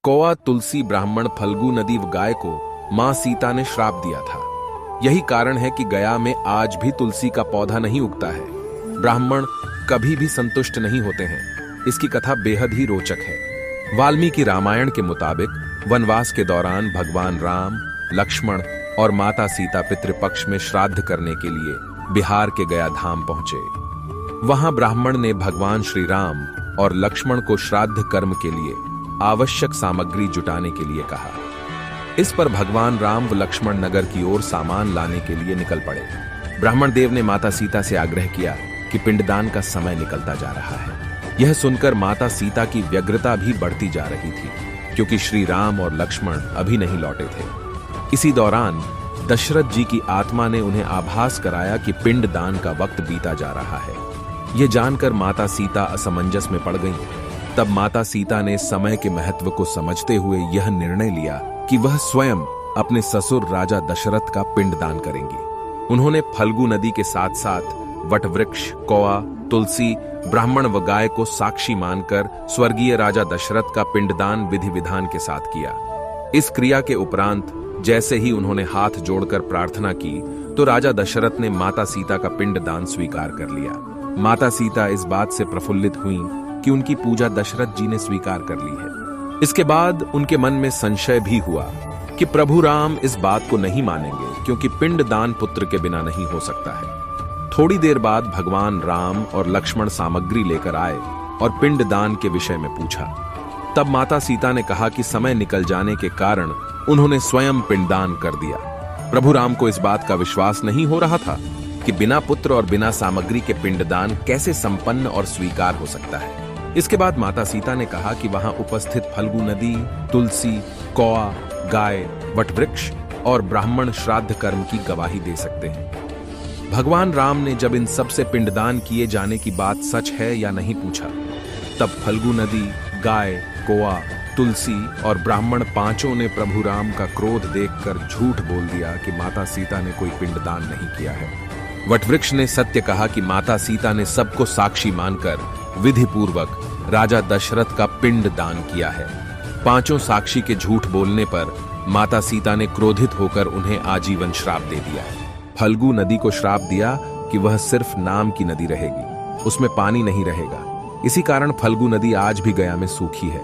कौआ, तुलसी, ब्राह्मण, फल्गु नदी व गाय को मां सीता ने श्राप दिया था। यही कारण है कि गया में आज भी तुलसी का पौधा नहीं उगता है। ब्राह्मण कभी भी संतुष्ट नहीं होते हैं। इसकी कथा बेहद ही रोचक है। वाल्मीकि रामायण के मुताबिक वनवास के दौरान भगवान राम, लक्ष्मण और माता सीता पितृपक्ष में श्राद्ध करने के लिए बिहार के गया धाम पहुंचे। वहां ब्राह्मण ने भगवान श्री राम और लक्ष्मण को श्राद्ध कर्म के लिए आवश्यक सामग्री जुटाने के लिए कहा। इस पर भगवान राम व लक्ष्मण नगर की ओर सामान लाने के लिए निकल पड़े। ब्राह्मण देव ने माता सीता से आग्रह किया कि पिंडदान का समय निकलता जा रहा है। यह सुनकर माता सीता की व्यग्रता भी बढ़ती जा रही थी, क्योंकि श्री राम और लक्ष्मण अभी नहीं लौटे थे। इसी दौरान दशरथ जी की आत्मा ने उन्हें आभास कराया कि पिंडदान का वक्त बीता जा रहा है। यह जानकर माता सीता असमंजस में पड़ गईं। तब माता सीता ने समय के महत्व को समझते हुए यह निर्णय लिया कि वह स्वयं अपने ससुर राजा दशरथ का पिंडदान करेंगी। उन्होंने फल्गु नदी के साथ साथ वटवृक्ष, कौआ, तुलसी, ब्राह्मण व गाय को साक्षी मानकर स्वर्गीय राजा दशरथ का पिंडदान विधि विधान के साथ किया। इस क्रिया के उपरांत जैसे ही उन्होंने हाथ जोड़कर प्रार्थना की तो राजा दशरथ ने माता सीता का पिंडदान स्वीकार कर लिया। माता सीता इस बात से प्रफुल्लित हुईं कि उनकी पूजा दशरथ जी ने स्वीकार कर ली है। इसके बाद उनके मन में संशय भी हुआ कि प्रभु राम इस बात को नहीं मानेंगे, क्योंकि पिंडदान पुत्र के बिना नहीं हो सकता है। थोड़ी देर बाद भगवान राम और लक्ष्मण सामग्री लेकर आए और पिंडदान के विषय में पूछा। तब माता सीता ने कहा कि समय निकल जाने के कारण उन्होंने स्वयं पिंडदान कर दिया। प्रभु राम को इस बात का विश्वास नहीं हो रहा था कि बिना पुत्र और बिना सामग्री के पिंडदान कैसे संपन्न और स्वीकार हो सकता है। इसके बाद माता सीता ने कहा कि वहां उपस्थित फल्गु नदी, तुलसी, कौआ, गाय, वटवृक्ष और ब्राह्मण श्राद्ध कर्म की गवाही दे सकते हैं। भगवान राम ने जब इन सब से पिंडदान किए जाने की बात सच है या नहीं पूछा, तब फल्गु नदी, गाय, कौआ, तुलसी और ब्राह्मण पांचों ने प्रभु राम का क्रोध देखकर झूठ बोल दिया कि माता सीता ने कोई पिंडदान नहीं किया है। वटवृक्ष ने सत्य कहा कि माता सीता ने सबको साक्षी मानकर विधि पूर्वक राजा दशरथ का पिंड दान किया है। पांचों साक्षी के झूठ बोलने पर माता सीता ने क्रोधित होकर उन्हें आजीवन श्राप दे दिया है। फल्गु नदी को श्राप दिया कि वह सिर्फ नाम की नदी रहेगी, उसमें पानी नहीं रहेगा। इसी कारण फल्गु नदी आज भी गया में सूखी है।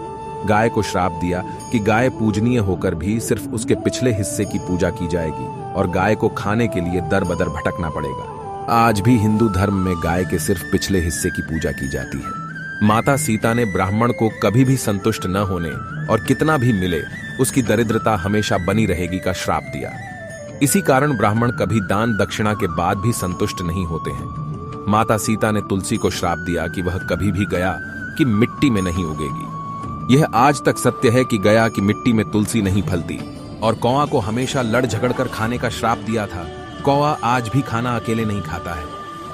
गाय को श्राप दिया कि गाय पूजनीय होकर भी सिर्फ उसके पिछले हिस्से की पूजा की जाएगी और गाय को खाने के लिए दर बदर भटकना पड़ेगा। आज भी हिंदू धर्म में गाय के सिर्फ पिछले हिस्से की पूजा की जाती है। माता सीता ने ब्राह्मण को कभी भी संतुष्ट न होने और कितना भी मिले उसकी दरिद्रता हमेशा बनी रहेगी का श्राप दिया। इसी कारण ब्राह्मण कभी दान दक्षिणा के बाद भी संतुष्ट नहीं होते हैं। माता सीता ने तुलसी को श्राप दिया कि वह कभी भी गया की मिट्टी में नहीं उगेगी। यह आज तक सत्य है कि गया की मिट्टी में तुलसी नहीं फलती। और कौआ को हमेशा लड़ झगड़ कर खाने का श्राप दिया था। कौआ आज भी खाना अकेले नहीं खाता है।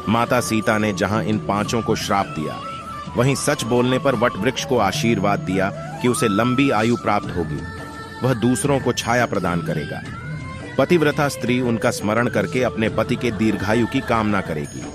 माता सीता ने जहां इन पांचों को श्राप दिया, वहीं सच बोलने पर वटवृक्ष को आशीर्वाद दिया कि उसे लंबी आयु प्राप्त होगी, वह दूसरों को छाया प्रदान करेगा। पतिव्रता स्त्री उनका स्मरण करके अपने पति के दीर्घायु की कामना करेगी।